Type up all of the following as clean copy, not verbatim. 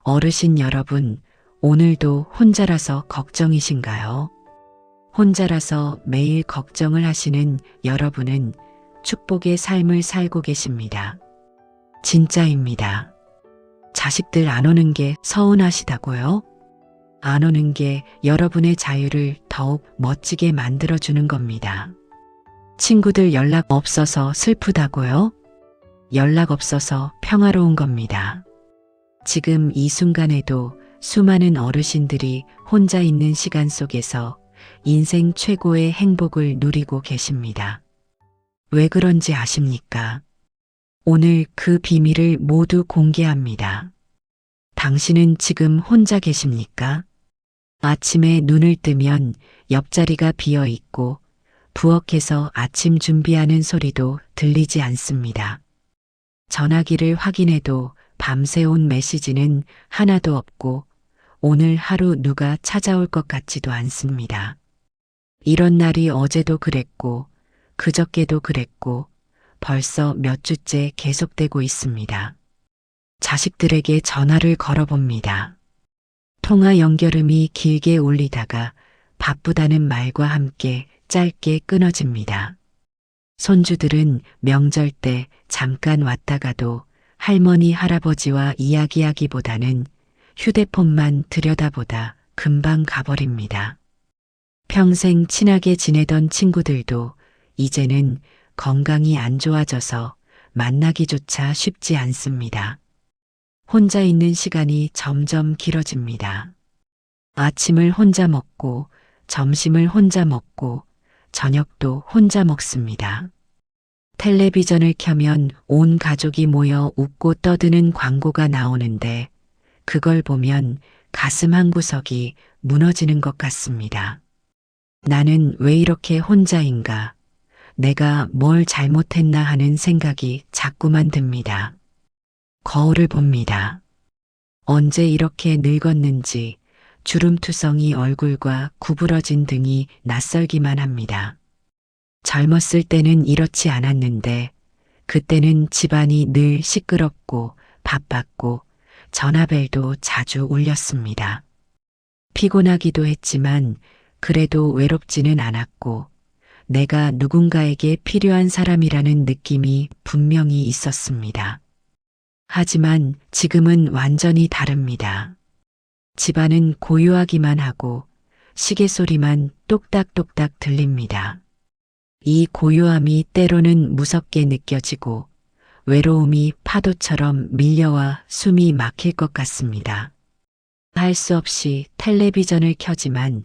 어르신 여러분, 오늘도 혼자라서 걱정이신가요? 혼자라서 매일 걱정을 하시는 여러분은 축복의 삶을 살고 계십니다. 진짜입니다. 자식들 안 오는 게 서운하시다고요? 안 오는 게 여러분의 자유를 더욱 멋지게 만들어주는 겁니다. 친구들 연락 없어서 슬프다고요? 연락 없어서 평화로운 겁니다. 지금 이 순간에도 수많은 어르신들이 혼자 있는 시간 속에서 인생 최고의 행복을 누리고 계십니다. 왜 그런지 아십니까? 오늘 그 비밀을 모두 공개합니다. 당신은 지금 혼자 계십니까? 아침에 눈을 뜨면 옆자리가 비어 있고 부엌에서 아침 준비하는 소리도 들리지 않습니다. 전화기를 확인해도 밤새 온 메시지는 하나도 없고 오늘 하루 누가 찾아올 것 같지도 않습니다. 이런 날이 어제도 그랬고 그저께도 그랬고 벌써 몇 주째 계속되고 있습니다. 자식들에게 전화를 걸어봅니다. 통화 연결음이 길게 울리다가 바쁘다는 말과 함께 짧게 끊어집니다. 손주들은 명절 때 잠깐 왔다가도 할머니 할아버지와 이야기하기보다는 휴대폰만 들여다보다 금방 가버립니다. 평생 친하게 지내던 친구들도 이제는 건강이 안 좋아져서 만나기조차 쉽지 않습니다. 혼자 있는 시간이 점점 길어집니다. 아침을 혼자 먹고 점심을 혼자 먹고 저녁도 혼자 먹습니다. 텔레비전을 켜면 온 가족이 모여 웃고 떠드는 광고가 나오는데 그걸 보면 가슴 한 구석이 무너지는 것 같습니다. 나는 왜 이렇게 혼자인가? 내가 뭘 잘못했나 하는 생각이 자꾸만 듭니다. 거울을 봅니다. 언제 이렇게 늙었는지 주름투성이 얼굴과 구부러진 등이 낯설기만 합니다. 젊었을 때는 이렇지 않았는데 그때는 집안이 늘 시끄럽고 바빴고 전화벨도 자주 울렸습니다. 피곤하기도 했지만 그래도 외롭지는 않았고 내가 누군가에게 필요한 사람이라는 느낌이 분명히 있었습니다. 하지만 지금은 완전히 다릅니다. 집안은 고요하기만 하고 시계 소리만 똑딱똑딱 들립니다. 이 고요함이 때로는 무섭게 느껴지고 외로움이 파도처럼 밀려와 숨이 막힐 것 같습니다. 할 수 없이 텔레비전을 켜지만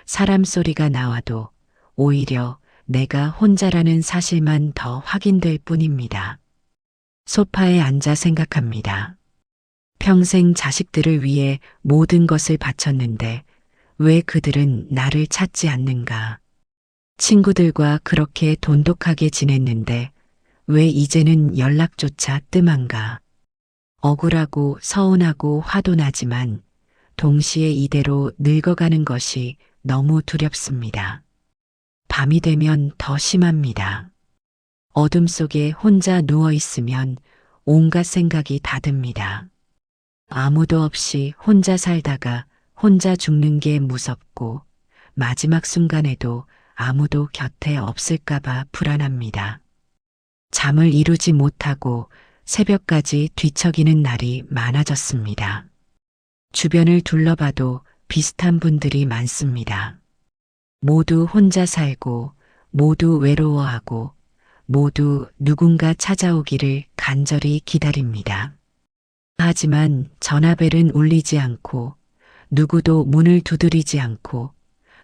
사람 소리가 나와도 오히려 내가 혼자라는 사실만 더 확인될 뿐입니다. 소파에 앉아 생각합니다. 평생 자식들을 위해 모든 것을 바쳤는데 왜 그들은 나를 찾지 않는가? 친구들과 그렇게 돈독하게 지냈는데 왜 이제는 연락조차 뜸한가? 억울하고 서운하고 화도 나지만 동시에 이대로 늙어가는 것이 너무 두렵습니다. 밤이 되면 더 심합니다. 어둠 속에 혼자 누워 있으면 온갖 생각이 다 듭니다. 아무도 없이 혼자 살다가 혼자 죽는 게 무섭고 마지막 순간에도 아무도 곁에 없을까봐 불안합니다. 잠을 이루지 못하고 새벽까지 뒤척이는 날이 많아졌습니다. 주변을 둘러봐도 비슷한 분들이 많습니다. 모두 혼자 살고 모두 외로워하고 모두 누군가 찾아오기를 간절히 기다립니다. 하지만 전화벨은 울리지 않고 누구도 문을 두드리지 않고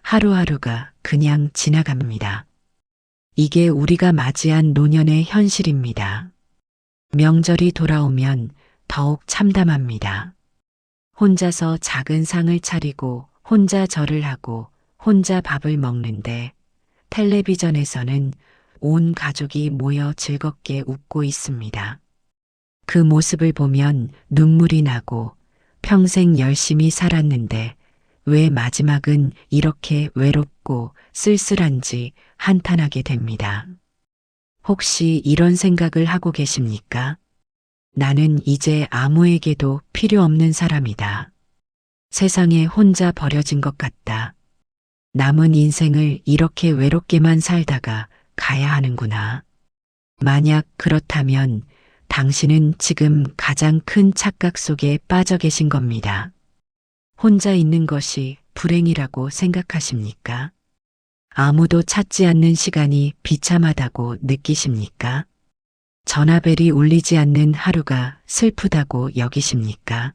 하루하루가 그냥 지나갑니다. 이게 우리가 맞이한 노년의 현실입니다. 명절이 돌아오면 더욱 참담합니다. 혼자서 작은 상을 차리고 혼자 절을 하고 혼자 밥을 먹는데 텔레비전에서는 온 가족이 모여 즐겁게 웃고 있습니다. 그 모습을 보면 눈물이 나고 평생 열심히 살았는데 왜 마지막은 이렇게 외롭고 쓸쓸한지 한탄하게 됩니다. 혹시 이런 생각을 하고 계십니까? 나는 이제 아무에게도 필요 없는 사람이다. 세상에 혼자 버려진 것 같다. 남은 인생을 이렇게 외롭게만 살다가 가야 하는구나. 만약 그렇다면 당신은 지금 가장 큰 착각 속에 빠져 계신 겁니다. 혼자 있는 것이 불행이라고 생각하십니까? 아무도 찾지 않는 시간이 비참하다고 느끼십니까? 전화벨이 울리지 않는 하루가 슬프다고 여기십니까?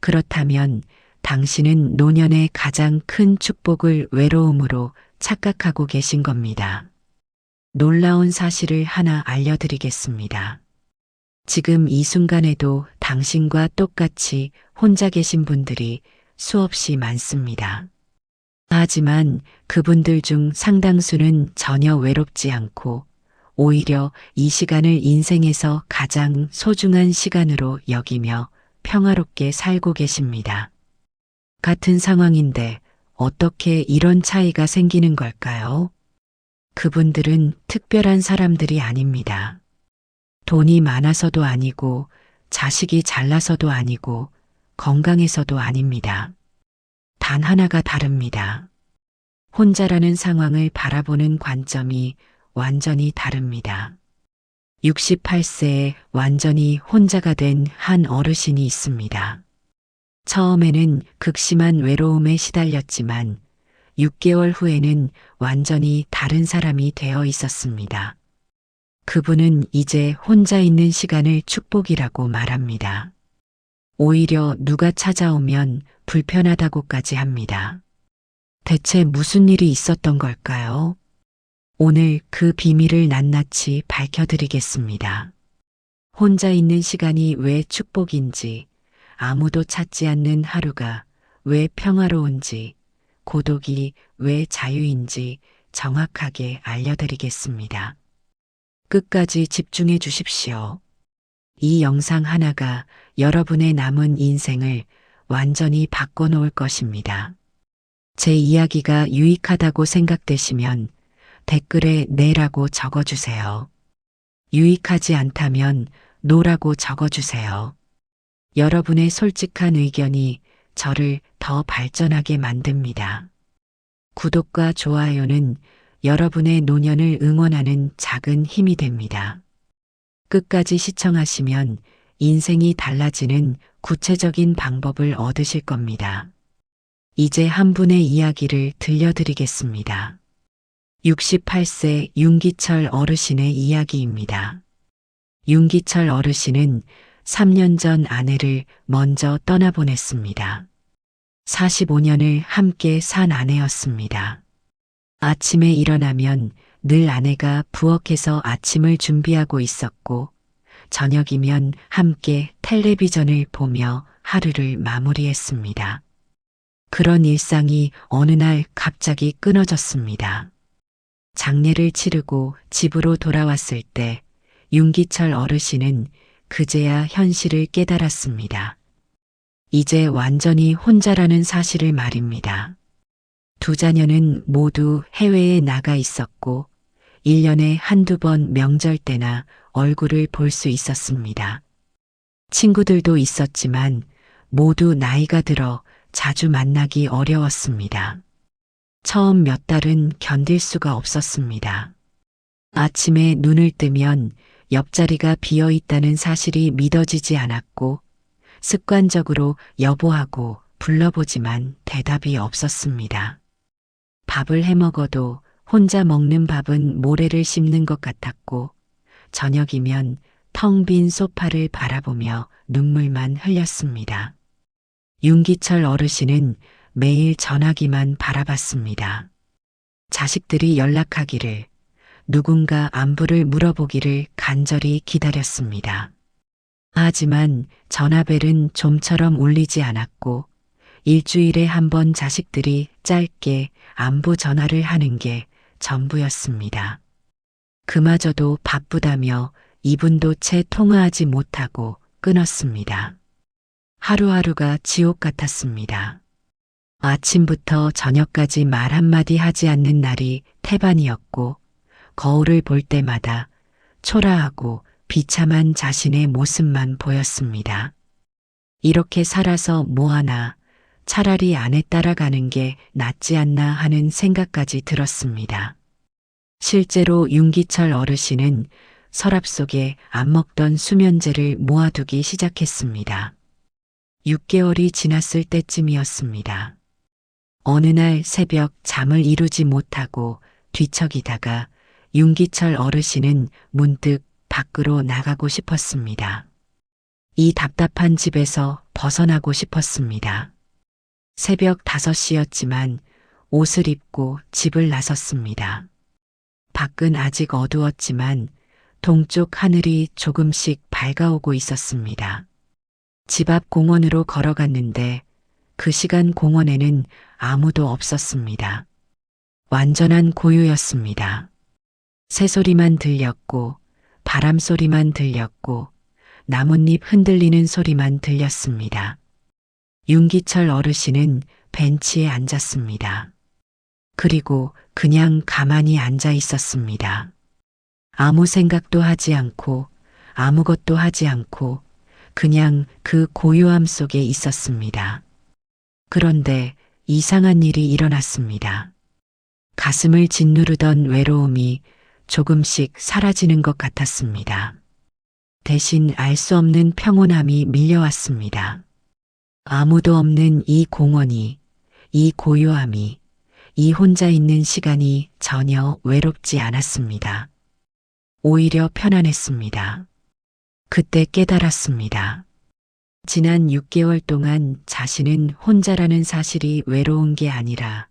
그렇다면 당신은 노년의 가장 큰 축복을 외로움으로 착각하고 계신 겁니다. 놀라운 사실을 하나 알려드리겠습니다. 지금 이 순간에도 당신과 똑같이 혼자 계신 분들이 수없이 많습니다. 하지만 그분들 중 상당수는 전혀 외롭지 않고 오히려 이 시간을 인생에서 가장 소중한 시간으로 여기며 평화롭게 살고 계십니다. 같은 상황인데 어떻게 이런 차이가 생기는 걸까요? 그분들은 특별한 사람들이 아닙니다. 돈이 많아서도 아니고 자식이 잘나서도 아니고 건강해서도 아닙니다. 단 하나가 다릅니다. 혼자라는 상황을 바라보는 관점이 완전히 다릅니다. 68세에 완전히 혼자가 된 한 어르신이 있습니다. 처음에는 극심한 외로움에 시달렸지만 6개월 후에는 완전히 다른 사람이 되어 있었습니다. 그분은 이제 혼자 있는 시간을 축복이라고 말합니다. 오히려 누가 찾아오면 불편하다고까지 합니다. 대체 무슨 일이 있었던 걸까요? 오늘 그 비밀을 낱낱이 밝혀드리겠습니다. 혼자 있는 시간이 왜 축복인지, 아무도 찾지 않는 하루가 왜 평화로운지, 고독이 왜 자유인지 정확하게 알려드리겠습니다. 끝까지 집중해 주십시오. 이 영상 하나가 여러분의 남은 인생을 완전히 바꿔놓을 것입니다. 제 이야기가 유익하다고 생각되시면 댓글에 네라고 적어주세요. 유익하지 않다면 노라고 적어주세요. 여러분의 솔직한 의견이 저를 더 발전하게 만듭니다. 구독과 좋아요는 여러분의 노년을 응원하는 작은 힘이 됩니다. 끝까지 시청하시면 인생이 달라지는 구체적인 방법을 얻으실 겁니다. 이제 한 분의 이야기를 들려드리겠습니다. 68세 윤기철 어르신의 이야기입니다. 윤기철 어르신은 3년 전 아내를 먼저 떠나보냈습니다. 45년을 함께 산 아내였습니다. 아침에 일어나면 늘 아내가 부엌에서 아침을 준비하고 있었고 저녁이면 함께 텔레비전을 보며 하루를 마무리했습니다. 그런 일상이 어느 날 갑자기 끊어졌습니다. 장례를 치르고 집으로 돌아왔을 때 윤기철 어르신은 그제야 현실을 깨달았습니다. 이제 완전히 혼자라는 사실을 말입니다. 두 자녀는 모두 해외에 나가 있었고 1년에 한두 번 명절 때나 얼굴을 볼 수 있었습니다. 친구들도 있었지만 모두 나이가 들어 자주 만나기 어려웠습니다. 처음 몇 달은 견딜 수가 없었습니다. 아침에 눈을 뜨면 옆자리가 비어 있다는 사실이 믿어지지 않았고 습관적으로 여보하고 불러보지만 대답이 없었습니다. 밥을 해 먹어도 혼자 먹는 밥은 모래를 씹는 것 같았고 저녁이면 텅 빈 소파를 바라보며 눈물만 흘렸습니다. 윤기철 어르신은 매일 전화기만 바라봤습니다. 자식들이 연락하기를, 누군가 안부를 물어보기를 간절히 기다렸습니다. 하지만 전화벨은 좀처럼 울리지 않았고 일주일에 한 번 자식들이 짧게 안부 전화를 하는 게 전부였습니다. 그마저도 바쁘다며 이분도 채 통화하지 못하고 끊었습니다. 하루하루가 지옥 같았습니다. 아침부터 저녁까지 말 한마디 하지 않는 날이 태반이었고 거울을 볼 때마다 초라하고 비참한 자신의 모습만 보였습니다. 이렇게 살아서 뭐하나 차라리 아내 따라가는 게 낫지 않나 하는 생각까지 들었습니다. 실제로 윤기철 어르신은 서랍 속에 안 먹던 수면제를 모아두기 시작했습니다. 6개월이 지났을 때쯤이었습니다. 어느 날 새벽 잠을 이루지 못하고 뒤척이다가 윤기철 어르신은 문득 밖으로 나가고 싶었습니다. 이 답답한 집에서 벗어나고 싶었습니다. 새벽 5시였지만 옷을 입고 집을 나섰습니다. 밖은 아직 어두웠지만 동쪽 하늘이 조금씩 밝아오고 있었습니다. 집 앞 공원으로 걸어갔는데 그 시간 공원에는 아무도 없었습니다. 완전한 고요였습니다. 새소리만 들렸고 바람 소리만 들렸고 나뭇잎 흔들리는 소리만 들렸습니다. 윤기철 어르신은 벤치에 앉았습니다. 그리고 그냥 가만히 앉아 있었습니다. 아무 생각도 하지 않고 아무것도 하지 않고 그냥 그 고요함 속에 있었습니다. 그런데 이상한 일이 일어났습니다. 가슴을 짓누르던 외로움이 조금씩 사라지는 것 같았습니다. 대신 알 수 없는 평온함이 밀려왔습니다. 아무도 없는 이 공원이, 이 고요함이, 이 혼자 있는 시간이 전혀 외롭지 않았습니다. 오히려 편안했습니다. 그때 깨달았습니다. 지난 6개월 동안 자신은 혼자라는 사실이 외로운 게 아니라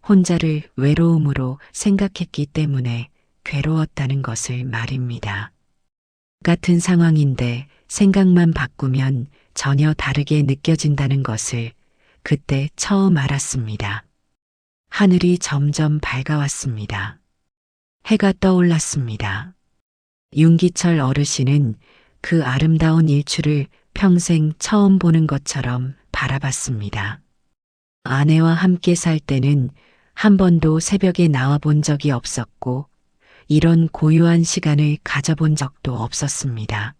혼자를 외로움으로 생각했기 때문에 괴로웠다는 것을 말입니다. 같은 상황인데 생각만 바꾸면 전혀 다르게 느껴진다는 것을 그때 처음 알았습니다. 하늘이 점점 밝아왔습니다. 해가 떠올랐습니다. 윤기철 어르신은 그 아름다운 일출을 평생 처음 보는 것처럼 바라봤습니다. 아내와 함께 살 때는 한 번도 새벽에 나와 본 적이 없었고 이런 고요한 시간을 가져본 적도 없었습니다.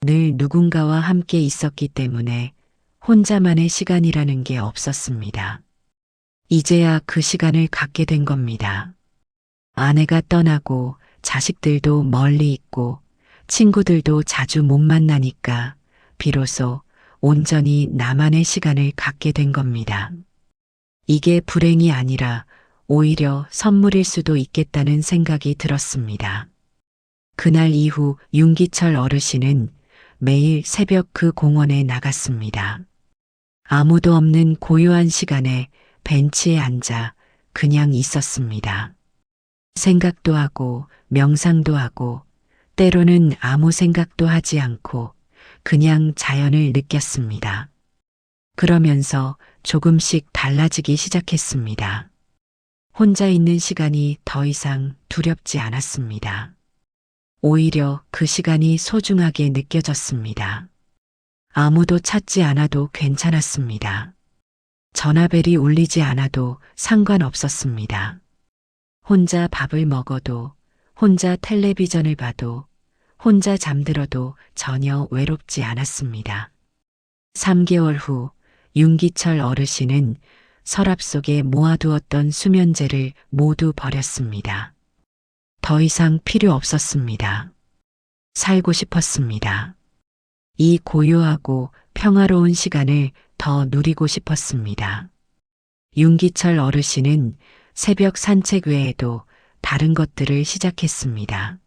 늘 누군가와 함께 있었기 때문에 혼자만의 시간이라는 게 없었습니다. 이제야 그 시간을 갖게 된 겁니다. 아내가 떠나고 자식들도 멀리 있고 친구들도 자주 못 만나니까 비로소 온전히 나만의 시간을 갖게 된 겁니다. 이게 불행이 아니라 오히려 선물일 수도 있겠다는 생각이 들었습니다. 그날 이후 윤기철 어르신은 매일 새벽 그 공원에 나갔습니다. 아무도 없는 고요한 시간에 벤치에 앉아 그냥 있었습니다. 생각도 하고 명상도 하고 때로는 아무 생각도 하지 않고 그냥 자연을 느꼈습니다. 그러면서 조금씩 달라지기 시작했습니다. 혼자 있는 시간이 더 이상 두렵지 않았습니다. 오히려 그 시간이 소중하게 느껴졌습니다. 아무도 찾지 않아도 괜찮았습니다. 전화벨이 울리지 않아도 상관없었습니다. 혼자 밥을 먹어도, 혼자 텔레비전을 봐도, 혼자 잠들어도 전혀 외롭지 않았습니다. 3개월 후 윤기철 어르신은 서랍 속에 모아두었던 수면제를 모두 버렸습니다. 더 이상 필요 없었습니다. 살고 싶었습니다. 이 고요하고 평화로운 시간을 더 누리고 싶었습니다. 윤기철 어르신은 새벽 산책 외에도 다른 것들을 시작했습니다.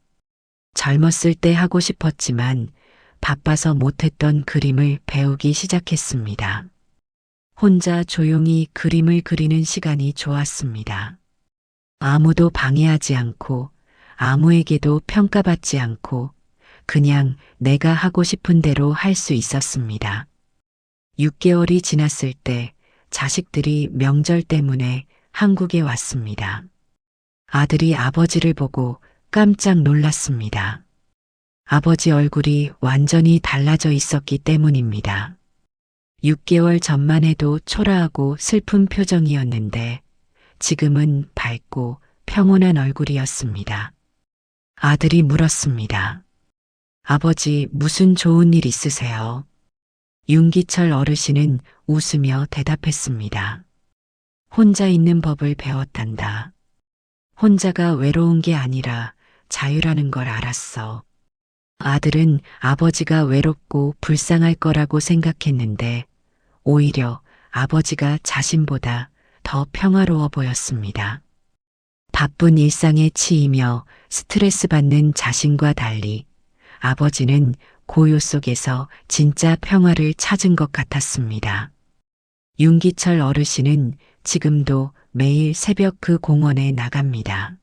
젊었을 때 하고 싶었지만 바빠서 못했던 그림을 배우기 시작했습니다. 혼자 조용히 그림을 그리는 시간이 좋았습니다. 아무도 방해하지 않고 아무에게도 평가받지 않고 그냥 내가 하고 싶은 대로 할 수 있었습니다. 6개월이 지났을 때 자식들이 명절 때문에 한국에 왔습니다. 아들이 아버지를 보고 깜짝 놀랐습니다. 아버지 얼굴이 완전히 달라져 있었기 때문입니다. 6개월 전만 해도 초라하고 슬픈 표정이었는데 지금은 밝고 평온한 얼굴이었습니다. 아들이 물었습니다. 아버지, 무슨 좋은 일 있으세요? 윤기철 어르신은 웃으며 대답했습니다. 혼자 있는 법을 배웠단다. 혼자가 외로운 게 아니라 자유라는 걸 알았어. 아들은 아버지가 외롭고 불쌍할 거라고 생각했는데 오히려 아버지가 자신보다 더 평화로워 보였습니다. 바쁜 일상에 치이며 스트레스 받는 자신과 달리 아버지는 고요 속에서 진짜 평화를 찾은 것 같았습니다. 윤기철 어르신은 지금도 매일 새벽 그 공원에 나갑니다.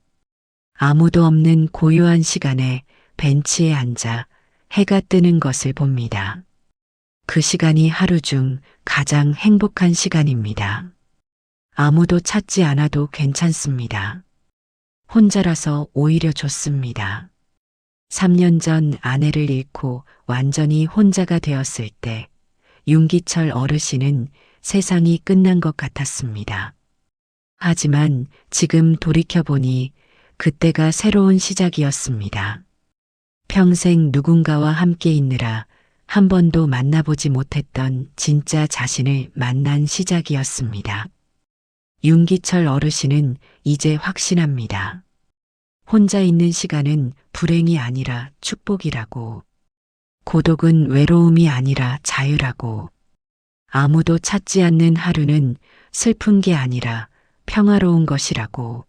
아무도 없는 고요한 시간에 벤치에 앉아 해가 뜨는 것을 봅니다. 그 시간이 하루 중 가장 행복한 시간입니다. 아무도 찾지 않아도 괜찮습니다. 혼자라서 오히려 좋습니다. 3년 전 아내를 잃고 완전히 혼자가 되었을 때 윤기철 어르신은 세상이 끝난 것 같았습니다. 하지만 지금 돌이켜보니 그때가 새로운 시작이었습니다. 평생 누군가와 함께 있느라 한 번도 만나보지 못했던 진짜 자신을 만난 시작이었습니다. 윤기철 어르신은 이제 확신합니다. 혼자 있는 시간은 불행이 아니라 축복이라고. 고독은 외로움이 아니라 자유라고. 아무도 찾지 않는 하루는 슬픈 게 아니라 평화로운 것이라고.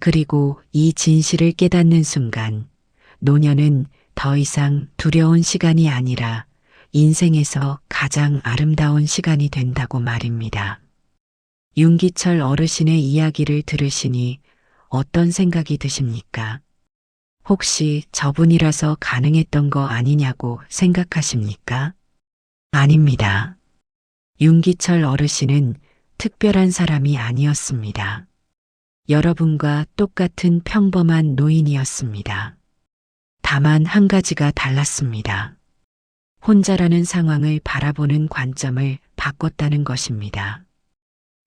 그리고 이 진실을 깨닫는 순간 노년은 더 이상 두려운 시간이 아니라 인생에서 가장 아름다운 시간이 된다고 말입니다. 윤기철 어르신의 이야기를 들으시니 어떤 생각이 드십니까? 혹시 저분이라서 가능했던 거 아니냐고 생각하십니까? 아닙니다. 윤기철 어르신은 특별한 사람이 아니었습니다. 여러분과 똑같은 평범한 노인이었습니다. 다만 한 가지가 달랐습니다. 혼자라는 상황을 바라보는 관점을 바꿨다는 것입니다.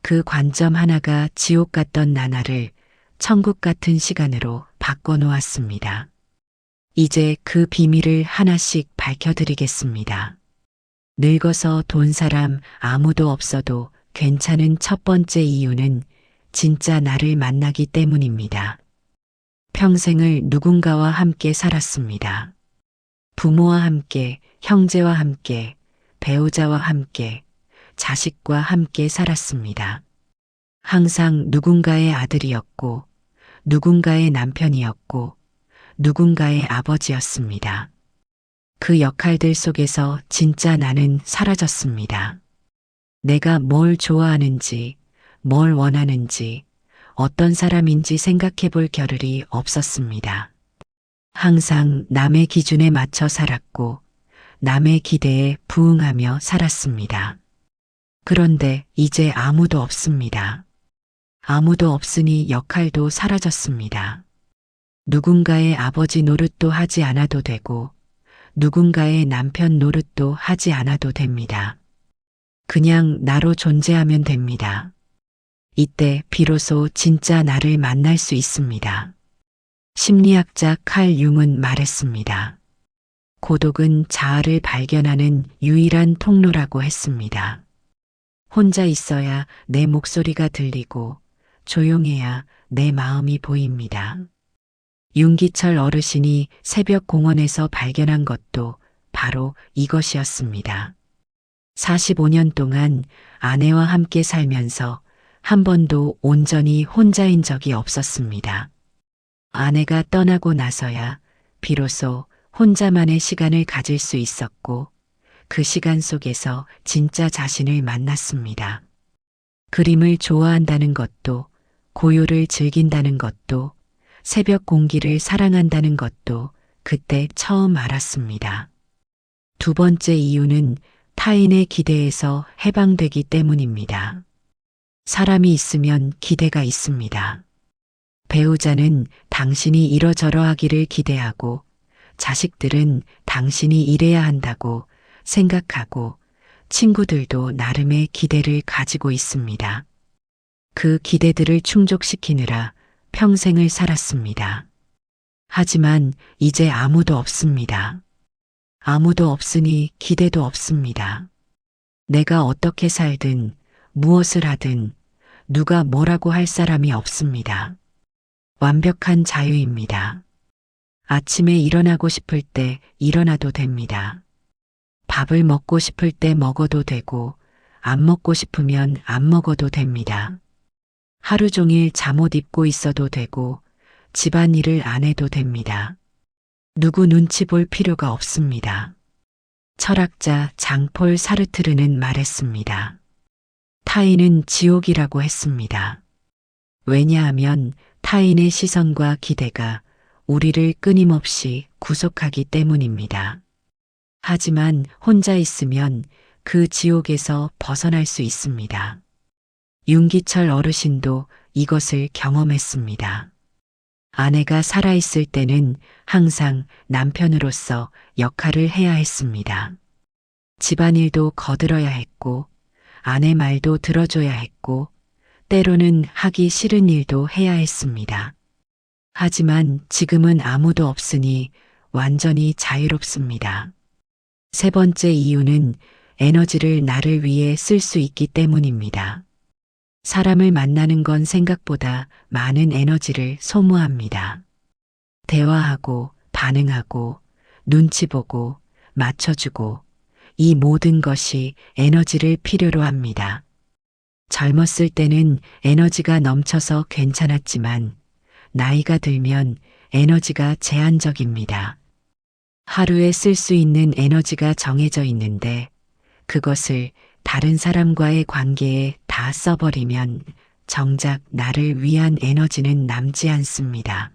그 관점 하나가 지옥 같던 나날을 천국 같은 시간으로 바꿔놓았습니다. 이제 그 비밀을 하나씩 밝혀드리겠습니다. 늙어서 돈 사람 아무도 없어도 괜찮은 첫 번째 이유는 진짜 나를 만나기 때문입니다. 평생을 누군가와 함께 살았습니다. 부모와 함께, 형제와 함께, 배우자와 함께, 자식과 함께 살았습니다. 항상 누군가의 아들이었고, 누군가의 남편이었고, 누군가의 아버지였습니다. 그 역할들 속에서 진짜 나는 사라졌습니다. 내가 뭘 좋아하는지, 뭘 원하는지, 어떤 사람인지 생각해 볼 겨를이 없었습니다. 항상 남의 기준에 맞춰 살았고, 남의 기대에 부응하며 살았습니다. 그런데 이제 아무도 없습니다. 아무도 없으니 역할도 사라졌습니다. 누군가의 아버지 노릇도 하지 않아도 되고, 누군가의 남편 노릇도 하지 않아도 됩니다. 그냥 나로 존재하면 됩니다. 이때 비로소 진짜 나를 만날 수 있습니다. 심리학자 칼 융은 말했습니다. 고독은 자아를 발견하는 유일한 통로라고 했습니다. 혼자 있어야 내 목소리가 들리고 조용해야 내 마음이 보입니다. 윤기철 어르신이 새벽 공원에서 발견한 것도 바로 이것이었습니다. 45년 동안 아내와 함께 살면서 한 번도 온전히 혼자인 적이 없었습니다. 아내가 떠나고 나서야 비로소 혼자만의 시간을 가질 수 있었고 그 시간 속에서 진짜 자신을 만났습니다. 그림을 좋아한다는 것도 고요를 즐긴다는 것도 새벽 공기를 사랑한다는 것도 그때 처음 알았습니다. 두 번째 이유는 타인의 기대에서 해방되기 때문입니다. 사람이 있으면 기대가 있습니다. 배우자는 당신이 이러저러 하기를 기대하고 자식들은 당신이 이래야 한다고 생각하고 친구들도 나름의 기대를 가지고 있습니다. 그 기대들을 충족시키느라 평생을 살았습니다. 하지만 이제 아무도 없습니다. 아무도 없으니 기대도 없습니다. 내가 어떻게 살든 무엇을 하든 누가 뭐라고 할 사람이 없습니다. 완벽한 자유입니다. 아침에 일어나고 싶을 때 일어나도 됩니다. 밥을 먹고 싶을 때 먹어도 되고 안 먹고 싶으면 안 먹어도 됩니다. 하루 종일 잠옷 입고 있어도 되고 집안일을 안 해도 됩니다. 누구 눈치 볼 필요가 없습니다. 철학자 장폴 사르트르는 말했습니다. 타인은 지옥이라고 했습니다. 왜냐하면 타인의 시선과 기대가 우리를 끊임없이 구속하기 때문입니다. 하지만 혼자 있으면 그 지옥에서 벗어날 수 있습니다. 윤기철 어르신도 이것을 경험했습니다. 아내가 살아있을 때는 항상 남편으로서 역할을 해야 했습니다. 집안일도 거들어야 했고, 아내 말도 들어줘야 했고, 때로는 하기 싫은 일도 해야 했습니다. 하지만 지금은 아무도 없으니 완전히 자유롭습니다. 세 번째 이유는 에너지를 나를 위해 쓸 수 있기 때문입니다. 사람을 만나는 건 생각보다 많은 에너지를 소모합니다. 대화하고 반응하고 눈치 보고 맞춰주고 이 모든 것이 에너지를 필요로 합니다. 젊었을 때는 에너지가 넘쳐서 괜찮았지만 나이가 들면 에너지가 제한적입니다. 하루에 쓸 수 있는 에너지가 정해져 있는데 그것을 다른 사람과의 관계에 다 써버리면 정작 나를 위한 에너지는 남지 않습니다.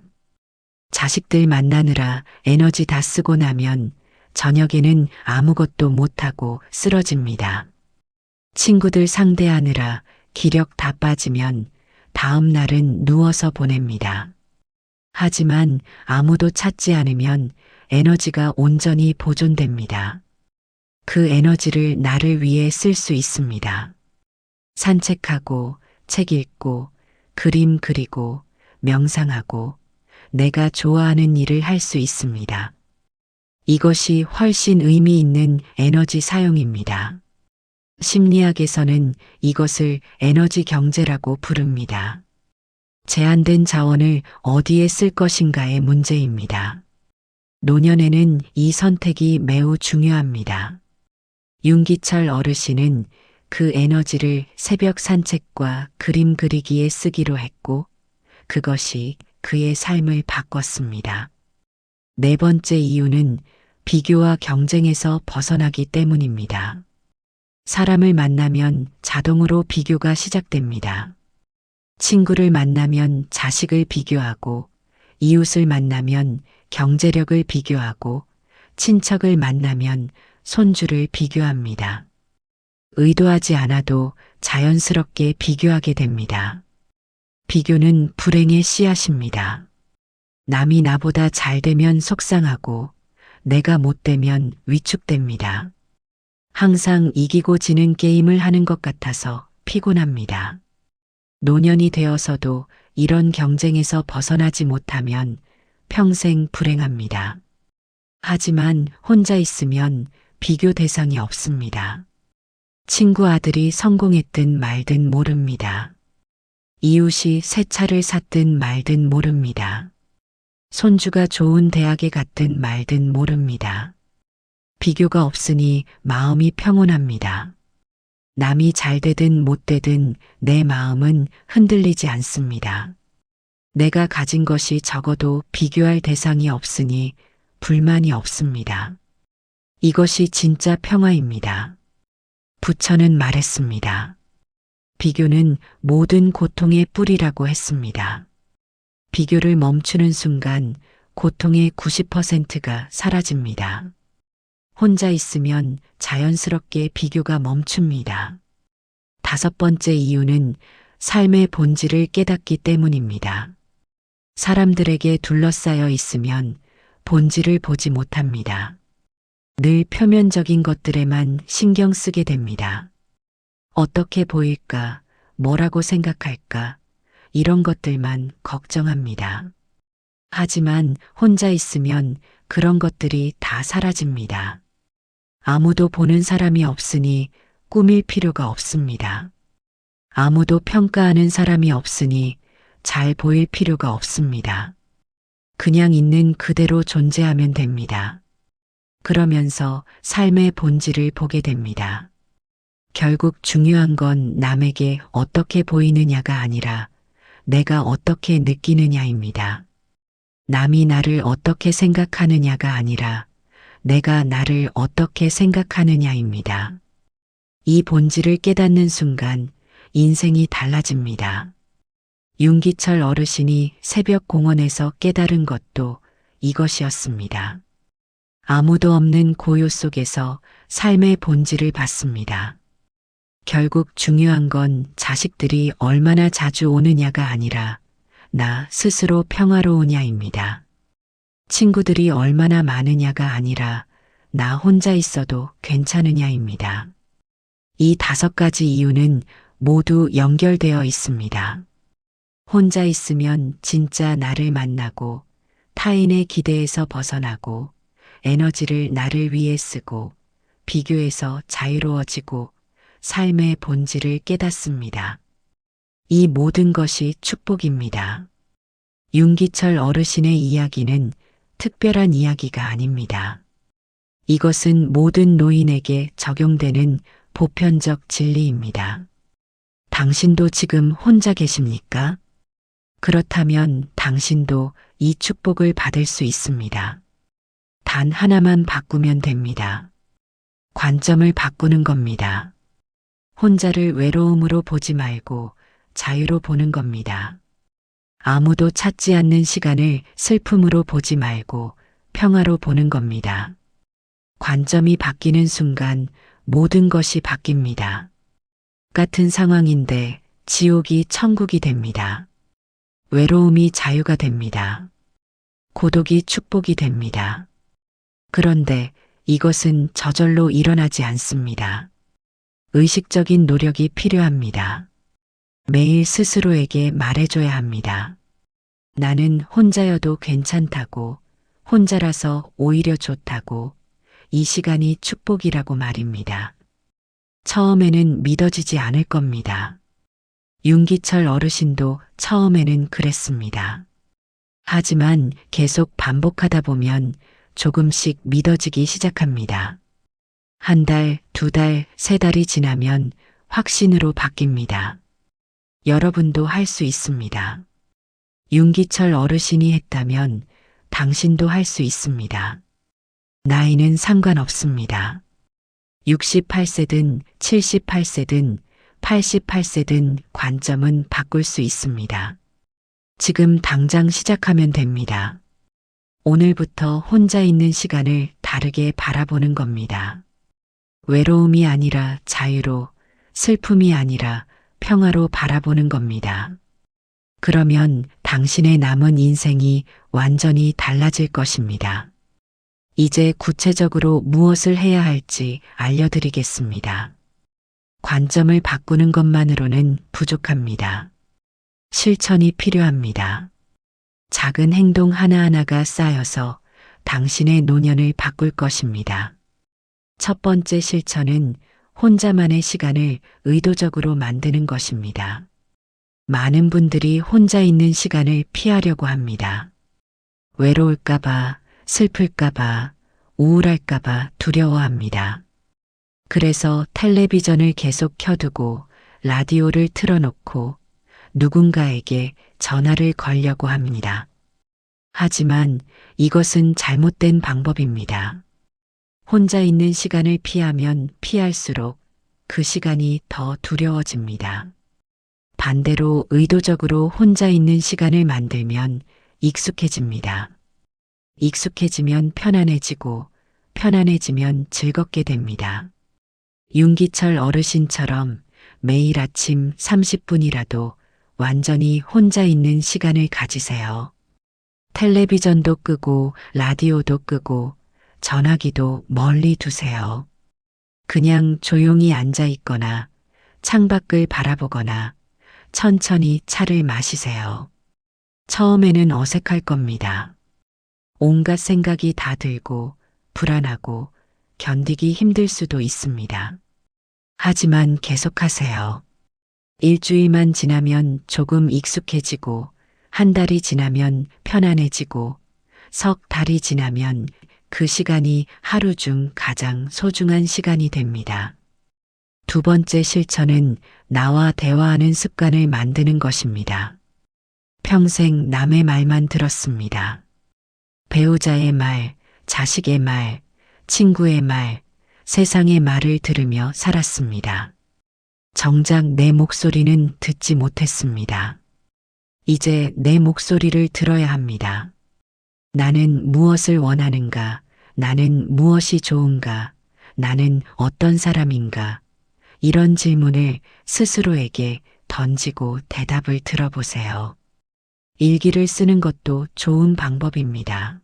자식들 만나느라 에너지 다 쓰고 나면 저녁에는 아무것도 못하고 쓰러집니다. 친구들 상대하느라 기력 다 빠지면 다음 날은 누워서 보냅니다. 하지만 아무도 찾지 않으면 에너지가 온전히 보존됩니다. 그 에너지를 나를 위해 쓸 수 있습니다. 산책하고 책 읽고 그림 그리고 명상하고 내가 좋아하는 일을 할 수 있습니다. 이것이 훨씬 의미 있는 에너지 사용입니다. 심리학에서는 이것을 에너지 경제라고 부릅니다. 제한된 자원을 어디에 쓸 것인가의 문제입니다. 노년에는 이 선택이 매우 중요합니다. 윤기철 어르신은 그 에너지를 새벽 산책과 그림 그리기에 쓰기로 했고 그것이 그의 삶을 바꿨습니다. 네 번째 이유는 비교와 경쟁에서 벗어나기 때문입니다. 사람을 만나면 자동으로 비교가 시작됩니다. 친구를 만나면 자식을 비교하고 이웃을 만나면 경제력을 비교하고 친척을 만나면 손주를 비교합니다. 의도하지 않아도 자연스럽게 비교하게 됩니다. 비교는 불행의 씨앗입니다. 남이 나보다 잘 되면 속상하고 내가 못 되면 위축됩니다. 항상 이기고 지는 게임을 하는 것 같아서 피곤합니다. 노년이 되어서도 이런 경쟁에서 벗어나지 못하면 평생 불행합니다. 하지만 혼자 있으면 비교 대상이 없습니다. 친구 아들이 성공했든 말든 모릅니다. 이웃이 새 차를 샀든 말든 모릅니다. 손주가 좋은 대학에 갔든 말든 모릅니다. 비교가 없으니 마음이 평온합니다. 남이 잘 되든 못 되든 내 마음은 흔들리지 않습니다. 내가 가진 것이 적어도 비교할 대상이 없으니 불만이 없습니다. 이것이 진짜 평화입니다. 부처는 말했습니다. 비교는 모든 고통의 뿌리라고 했습니다. 비교를 멈추는 순간 고통의 90%가 사라집니다. 혼자 있으면 자연스럽게 비교가 멈춥니다. 다섯 번째 이유는 삶의 본질을 깨닫기 때문입니다. 사람들에게 둘러싸여 있으면 본질을 보지 못합니다. 늘 표면적인 것들에만 신경 쓰게 됩니다. 어떻게 보일까, 뭐라고 생각할까, 이런 것들만 걱정합니다. 하지만 혼자 있으면 그런 것들이 다 사라집니다. 아무도 보는 사람이 없으니 꾸밀 필요가 없습니다. 아무도 평가하는 사람이 없으니 잘 보일 필요가 없습니다. 그냥 있는 그대로 존재하면 됩니다. 그러면서 삶의 본질을 보게 됩니다. 결국 중요한 건 남에게 어떻게 보이느냐가 아니라 내가 어떻게 느끼느냐입니다. 남이 나를 어떻게 생각하느냐가 아니라 내가 나를 어떻게 생각하느냐입니다. 이 본질을 깨닫는 순간 인생이 달라집니다. 윤기철 어르신이 새벽 공원에서 깨달은 것도 이것이었습니다. 아무도 없는 고요 속에서 삶의 본질을 봤습니다. 결국 중요한 건 자식들이 얼마나 자주 오느냐가 아니라 나 스스로 평화로우냐입니다. 친구들이 얼마나 많으냐가 아니라 나 혼자 있어도 괜찮으냐입니다. 이 5가지 이유는 모두 연결되어 있습니다. 혼자 있으면 진짜 나를 만나고 타인의 기대에서 벗어나고 에너지를 나를 위해 쓰고 비교에서 자유로워지고 삶의 본질을 깨닫습니다. 이 모든 것이 축복입니다. 윤기철 어르신의 이야기는 특별한 이야기가 아닙니다. 이것은 모든 노인에게 적용되는 보편적 진리입니다. 당신도 지금 혼자 계십니까? 그렇다면 당신도 이 축복을 받을 수 있습니다. 단 하나만 바꾸면 됩니다. 관점을 바꾸는 겁니다. 혼자를 외로움으로 보지 말고 자유로 보는 겁니다. 아무도 찾지 않는 시간을 슬픔으로 보지 말고 평화로 보는 겁니다. 관점이 바뀌는 순간 모든 것이 바뀝니다. 같은 상황인데 지옥이 천국이 됩니다. 외로움이 자유가 됩니다. 고독이 축복이 됩니다. 그런데 이것은 저절로 일어나지 않습니다. 의식적인 노력이 필요합니다. 매일 스스로에게 말해줘야 합니다. 나는 혼자여도 괜찮다고, 혼자라서 오히려 좋다고, 이 시간이 축복이라고 말입니다. 처음에는 믿어지지 않을 겁니다. 윤기철 어르신도 처음에는 그랬습니다. 하지만 계속 반복하다 보면 조금씩 믿어지기 시작합니다. 1달, 2달, 3달이 지나면 확신으로 바뀝니다. 여러분도 할 수 있습니다. 윤기철 어르신이 했다면 당신도 할 수 있습니다. 나이는 상관없습니다. 68세든 78세든 88세든 관점은 바꿀 수 있습니다. 지금 당장 시작하면 됩니다. 오늘부터 혼자 있는 시간을 다르게 바라보는 겁니다. 외로움이 아니라 자유로, 슬픔이 아니라 평화로 바라보는 겁니다. 그러면 당신의 남은 인생이 완전히 달라질 것입니다. 이제 구체적으로 무엇을 해야 할지 알려드리겠습니다. 관점을 바꾸는 것만으로는 부족합니다. 실천이 필요합니다. 작은 행동 하나하나가 쌓여서 당신의 노년을 바꿀 것입니다. 첫 번째 실천은 혼자만의 시간을 의도적으로 만드는 것입니다. 많은 분들이 혼자 있는 시간을 피하려고 합니다. 외로울까봐, 슬플까봐, 우울할까봐 두려워합니다. 그래서 텔레비전을 계속 켜두고 라디오를 틀어놓고 누군가에게 전화를 걸려고 합니다. 하지만 이것은 잘못된 방법입니다. 혼자 있는 시간을 피하면 피할수록 그 시간이 더 두려워집니다. 반대로 의도적으로 혼자 있는 시간을 만들면 익숙해집니다. 익숙해지면 편안해지고 편안해지면 즐겁게 됩니다. 윤기철 어르신처럼 매일 아침 30분이라도 완전히 혼자 있는 시간을 가지세요. 텔레비전도 끄고 라디오도 끄고 전화기도 멀리 두세요. 그냥 조용히 앉아 있거나 창밖을 바라보거나 천천히 차를 마시세요. 처음에는 어색할 겁니다. 온갖 생각이 다 들고 불안하고 견디기 힘들 수도 있습니다. 하지만 계속하세요. 일주일만 지나면 조금 익숙해지고, 한 달이 지나면 편안해지고, 석 달이 지나면 그 시간이 하루 중 가장 소중한 시간이 됩니다. 두 번째 실천은 나와 대화하는 습관을 만드는 것입니다. 평생 남의 말만 들었습니다. 배우자의 말, 자식의 말, 친구의 말, 세상의 말을 들으며 살았습니다. 정작 내 목소리는 듣지 못했습니다. 이제 내 목소리를 들어야 합니다. 나는 무엇을 원하는가? 나는 무엇이 좋은가? 나는 어떤 사람인가? 이런 질문을 스스로에게 던지고 대답을 들어보세요. 일기를 쓰는 것도 좋은 방법입니다.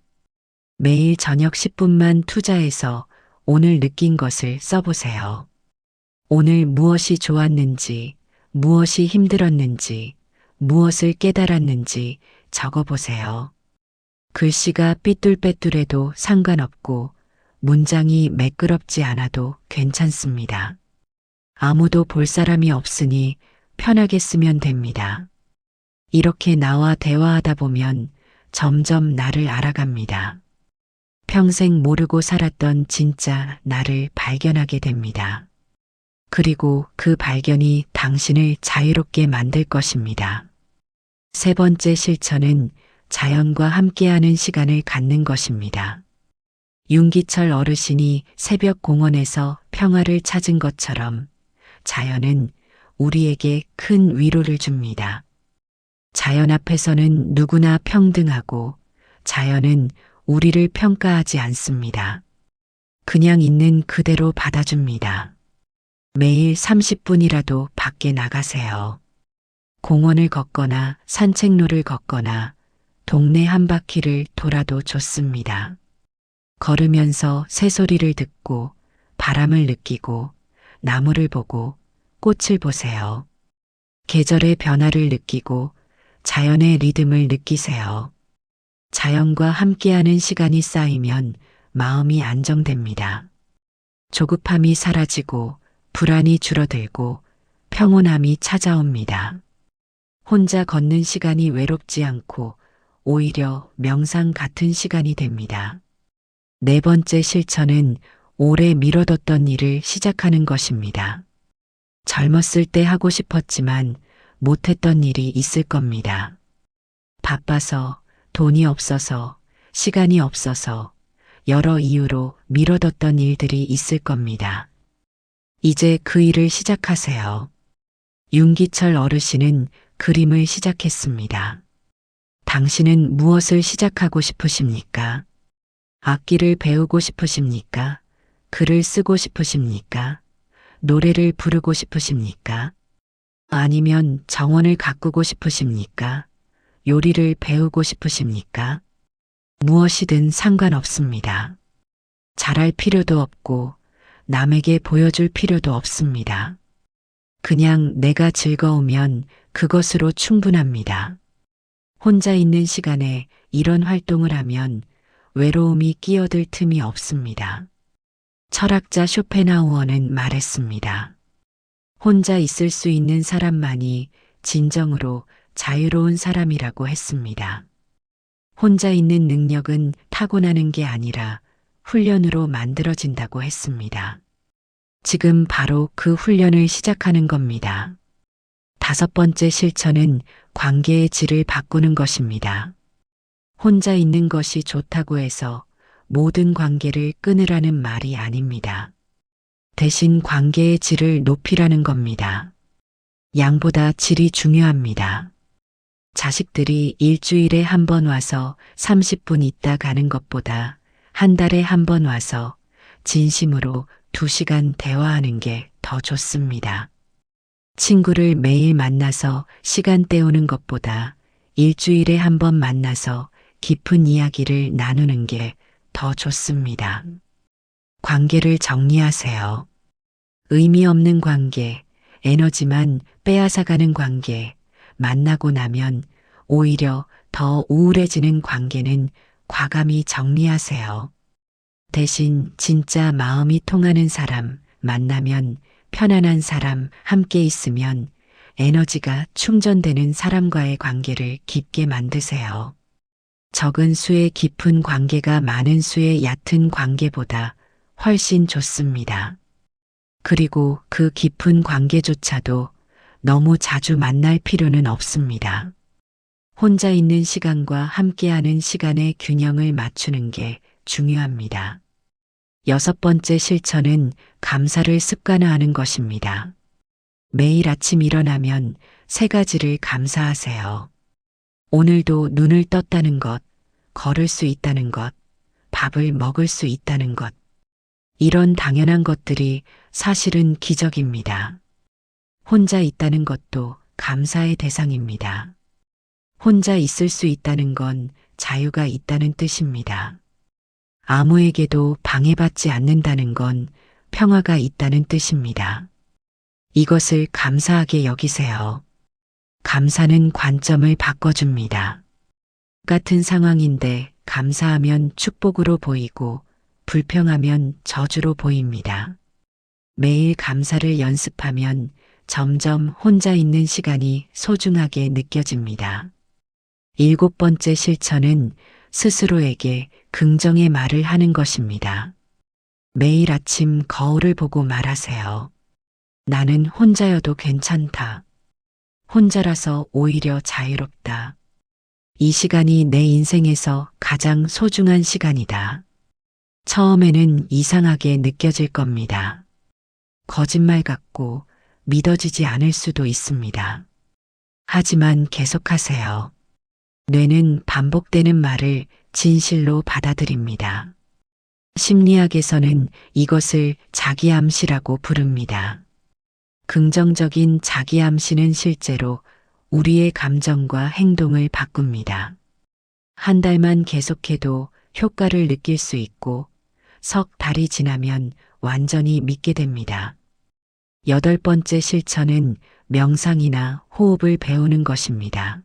매일 저녁 10분만 투자해서 오늘 느낀 것을 써보세요. 오늘 무엇이 좋았는지, 무엇이 힘들었는지, 무엇을 깨달았는지 적어보세요. 글씨가 삐뚤빼뚤해도 상관없고 문장이 매끄럽지 않아도 괜찮습니다. 아무도 볼 사람이 없으니 편하게 쓰면 됩니다. 이렇게 나와 대화하다 보면 점점 나를 알아갑니다. 평생 모르고 살았던 진짜 나를 발견하게 됩니다. 그리고 그 발견이 당신을 자유롭게 만들 것입니다. 세 번째 실천은 자연과 함께하는 시간을 갖는 것입니다. 윤기철 어르신이 새벽 공원에서 평화를 찾은 것처럼 자연은 우리에게 큰 위로를 줍니다. 자연 앞에서는 누구나 평등하고 자연은 우리를 평가하지 않습니다. 그냥 있는 그대로 받아줍니다. 매일 30분이라도 밖에 나가세요. 공원을 걷거나 산책로를 걷거나 동네 한 바퀴를 돌아도 좋습니다. 걸으면서 새소리를 듣고 바람을 느끼고 나무를 보고 꽃을 보세요. 계절의 변화를 느끼고 자연의 리듬을 느끼세요. 자연과 함께하는 시간이 쌓이면 마음이 안정됩니다. 조급함이 사라지고 불안이 줄어들고 평온함이 찾아옵니다. 혼자 걷는 시간이 외롭지 않고 오히려 명상 같은 시간이 됩니다. 네 번째 실천은 오래 미뤄뒀던 일을 시작하는 것입니다. 젊었을 때 하고 싶었지만 못했던 일이 있을 겁니다. 바빠서, 돈이 없어서, 시간이 없어서, 여러 이유로 미뤄뒀던 일들이 있을 겁니다. 이제 그 일을 시작하세요. 윤기철 어르신은 그림을 시작했습니다. 당신은 무엇을 시작하고 싶으십니까? 악기를 배우고 싶으십니까? 글을 쓰고 싶으십니까? 노래를 부르고 싶으십니까? 아니면 정원을 가꾸고 싶으십니까? 요리를 배우고 싶으십니까? 무엇이든 상관없습니다. 잘할 필요도 없고 남에게 보여줄 필요도 없습니다. 그냥 내가 즐거우면 그것으로 충분합니다. 혼자 있는 시간에 이런 활동을 하면 외로움이 끼어들 틈이 없습니다. 철학자 쇼펜하우어는 말했습니다. 혼자 있을 수 있는 사람만이 진정으로 자유로운 사람이라고 했습니다. 혼자 있는 능력은 타고나는 게 아니라 훈련으로 만들어진다고 했습니다. 지금 바로 그 훈련을 시작하는 겁니다. 다섯 번째 실천은 관계의 질을 바꾸는 것입니다. 혼자 있는 것이 좋다고 해서 모든 관계를 끊으라는 말이 아닙니다. 대신 관계의 질을 높이라는 겁니다. 양보다 질이 중요합니다. 자식들이 일주일에 한 번 와서 30분 있다 가는 것보다 한 달에 한 번 와서 진심으로 2시간 대화하는 게 더 좋습니다. 친구를 매일 만나서 시간 때우는 것보다 일주일에 한 번 만나서 깊은 이야기를 나누는 게 더 좋습니다. 관계를 정리하세요. 의미 없는 관계, 에너지만 빼앗아가는 관계, 만나고 나면 오히려 더 우울해지는 관계는 과감히 정리하세요. 대신 진짜 마음이 통하는 사람 만나면, 편안한 사람 함께 있으면, 에너지가 충전되는 사람과의 관계를 깊게 만드세요. 적은 수의 깊은 관계가 많은 수의 얕은 관계보다 훨씬 좋습니다. 그리고 그 깊은 관계조차도 너무 자주 만날 필요는 없습니다. 혼자 있는 시간과 함께하는 시간의 균형을 맞추는 게 중요합니다. 6번째 실천은 감사를 습관화하는 것입니다. 매일 아침 일어나면 3가지를 감사하세요. 오늘도 눈을 떴다는 것, 걸을 수 있다는 것, 밥을 먹을 수 있다는 것. 이런 당연한 것들이 사실은 기적입니다. 혼자 있다는 것도 감사의 대상입니다. 혼자 있을 수 있다는 건 자유가 있다는 뜻입니다. 아무에게도 방해받지 않는다는 건 평화가 있다는 뜻입니다. 이것을 감사하게 여기세요. 감사는 관점을 바꿔줍니다. 같은 상황인데 감사하면 축복으로 보이고 불평하면 저주로 보입니다. 매일 감사를 연습하면 점점 혼자 있는 시간이 소중하게 느껴집니다. 7번째 실천은 스스로에게 긍정의 말을 하는 것입니다. 매일 아침 거울을 보고 말하세요. 나는 혼자여도 괜찮다. 혼자라서 오히려 자유롭다. 이 시간이 내 인생에서 가장 소중한 시간이다. 처음에는 이상하게 느껴질 겁니다. 거짓말 같고 믿어지지 않을 수도 있습니다. 하지만 계속하세요. 뇌는 반복되는 말을 진실로 받아들입니다. 심리학에서는 이것을 자기암시라고 부릅니다. 긍정적인 자기암시는 실제로 우리의 감정과 행동을 바꿉니다. 한 달만 계속해도 효과를 느낄 수 있고 석 달이 지나면 완전히 믿게 됩니다. 8번째 실천은 명상이나 호흡을 배우는 것입니다.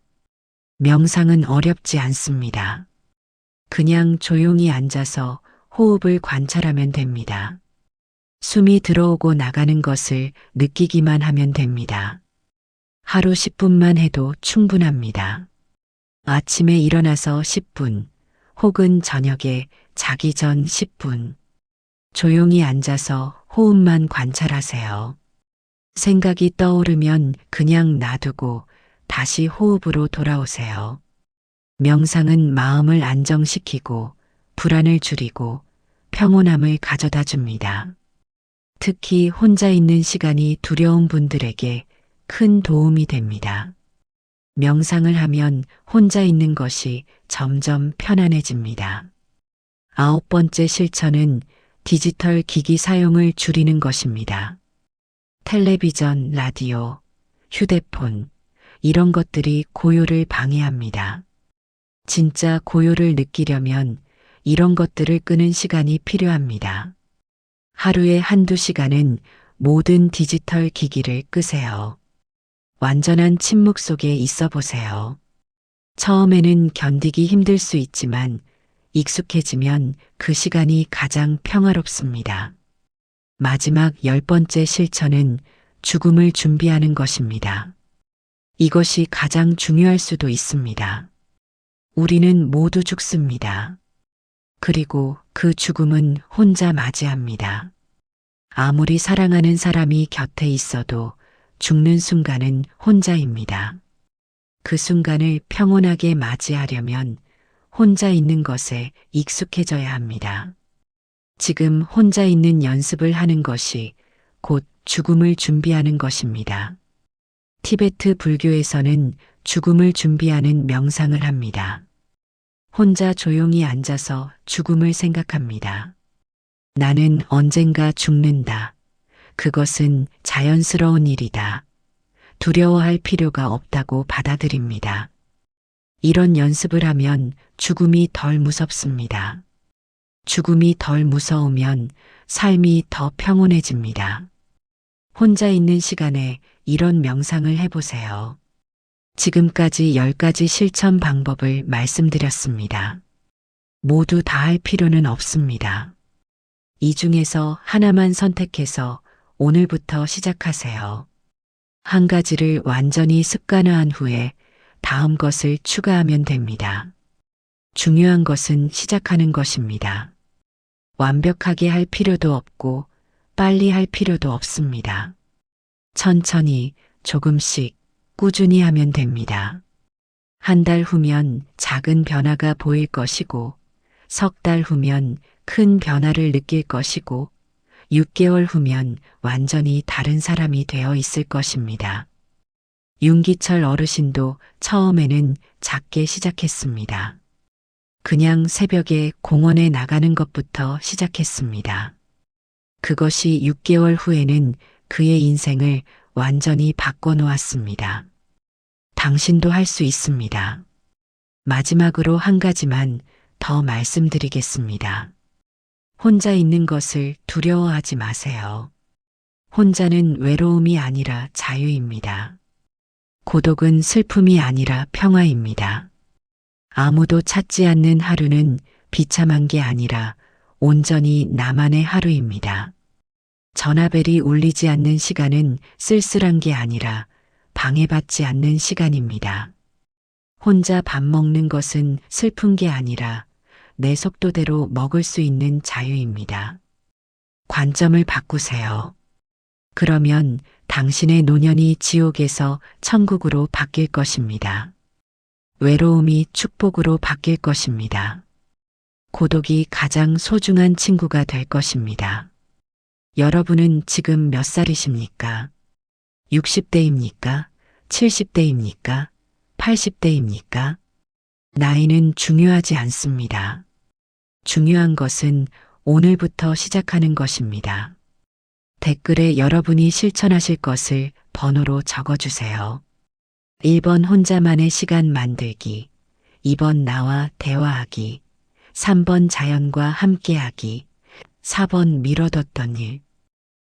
명상은 어렵지 않습니다. 그냥 조용히 앉아서 호흡을 관찰하면 됩니다. 숨이 들어오고 나가는 것을 느끼기만 하면 됩니다. 하루 10분만 해도 충분합니다. 아침에 일어나서 10분, 혹은 저녁에 자기 전 10분. 조용히 앉아서 호흡만 관찰하세요. 생각이 떠오르면 그냥 놔두고 다시 호흡으로 돌아오세요. 명상은 마음을 안정시키고 불안을 줄이고 평온함을 가져다 줍니다. 특히 혼자 있는 시간이 두려운 분들에게 큰 도움이 됩니다. 명상을 하면 혼자 있는 것이 점점 편안해집니다. 9번째 실천은 디지털 기기 사용을 줄이는 것입니다. 텔레비전, 라디오, 휴대폰, 이런 것들이 고요를 방해합니다. 진짜 고요를 느끼려면 이런 것들을 끄는 시간이 필요합니다. 하루에 1~2시간은 모든 디지털 기기를 끄세요. 완전한 침묵 속에 있어 보세요. 처음에는 견디기 힘들 수 있지만 익숙해지면 그 시간이 가장 평화롭습니다. 마지막 10번째 실천은 죽음을 준비하는 것입니다. 이것이 가장 중요할 수도 있습니다. 우리는 모두 죽습니다. 그리고 그 죽음은 혼자 맞이합니다. 아무리 사랑하는 사람이 곁에 있어도 죽는 순간은 혼자입니다. 그 순간을 평온하게 맞이하려면 혼자 있는 것에 익숙해져야 합니다. 지금 혼자 있는 연습을 하는 것이 곧 죽음을 준비하는 것입니다. 티베트 불교에서는 죽음을 준비하는 명상을 합니다. 혼자 조용히 앉아서 죽음을 생각합니다. 나는 언젠가 죽는다. 그것은 자연스러운 일이다. 두려워할 필요가 없다고 받아들입니다. 이런 연습을 하면 죽음이 덜 무섭습니다. 죽음이 덜 무서우면 삶이 더 평온해집니다. 혼자 있는 시간에 이런 명상을 해보세요. 지금까지 10가지 실천 방법을 말씀드렸습니다. 모두 다 할 필요는 없습니다. 이 중에서 하나만 선택해서 오늘부터 시작하세요. 한 가지를 완전히 습관화한 후에 다음 것을 추가하면 됩니다. 중요한 것은 시작하는 것입니다. 완벽하게 할 필요도 없고 빨리 할 필요도 없습니다. 천천히 조금씩 꾸준히 하면 됩니다. 한 달 후면 작은 변화가 보일 것이고, 석 달 후면 큰 변화를 느낄 것이고, 6개월 후면 완전히 다른 사람이 되어 있을 것입니다. 윤기철 어르신도 처음에는 작게 시작했습니다. 그냥 새벽에 공원에 나가는 것부터 시작했습니다. 그것이 6개월 후에는 그의 인생을 완전히 바꿔놓았습니다. 당신도 할 수 있습니다. 마지막으로 한 가지만 더 말씀드리겠습니다. 혼자 있는 것을 두려워하지 마세요. 혼자는 외로움이 아니라 자유입니다. 고독은 슬픔이 아니라 평화입니다. 아무도 찾지 않는 하루는 비참한 게 아니라 온전히 나만의 하루입니다. 전화벨이 울리지 않는 시간은 쓸쓸한 게 아니라 방해받지 않는 시간입니다. 혼자 밥 먹는 것은 슬픈 게 아니라 내 속도대로 먹을 수 있는 자유입니다. 관점을 바꾸세요. 그러면 당신의 노년이 지옥에서 천국으로 바뀔 것입니다. 외로움이 축복으로 바뀔 것입니다. 고독이 가장 소중한 친구가 될 것입니다. 여러분은 지금 몇 살이십니까? 60대입니까? 70대입니까? 80대입니까? 나이는 중요하지 않습니다. 중요한 것은 오늘부터 시작하는 것입니다. 댓글에 여러분이 실천하실 것을 번호로 적어주세요. 1번 혼자만의 시간 만들기, 2번 나와 대화하기, 3번 자연과 함께하기, 4번 미뤄뒀던 일,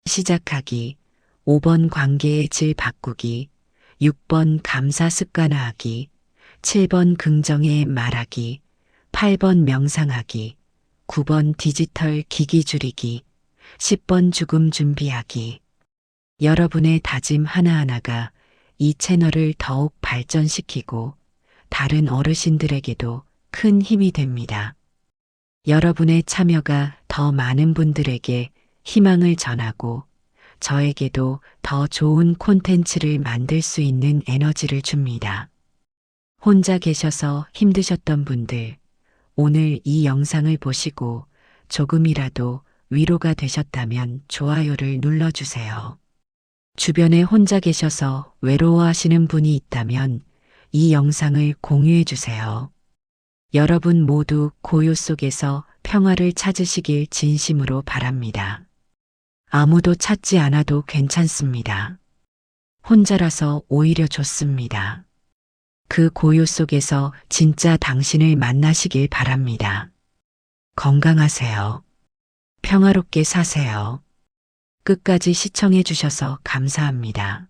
시작하기, 5번 관계의 질 바꾸기, 6번 감사 습관화하기, 7번 긍정의 말하기, 8번 명상하기, 9번 디지털 기기 줄이기, 10번 죽음 준비하기. 여러분의 다짐 하나하나가 이 채널을 더욱 발전시키고 다른 어르신들에게도 큰 힘이 됩니다. 여러분의 참여가 더 많은 분들에게 희망을 전하고 저에게도 더 좋은 콘텐츠를 만들 수 있는 에너지를 줍니다. 혼자 계셔서 힘드셨던 분들, 오늘 이 영상을 보시고 조금이라도 위로가 되셨다면 좋아요를 눌러주세요. 주변에 혼자 계셔서 외로워하시는 분이 있다면 이 영상을 공유해 주세요. 여러분 모두 고요 속에서 평화를 찾으시길 진심으로 바랍니다. 아무도 찾지 않아도 괜찮습니다. 혼자라서 오히려 좋습니다. 그 고요 속에서 진짜 당신을 만나시길 바랍니다. 건강하세요. 평화롭게 사세요. 끝까지 시청해 주셔서 감사합니다.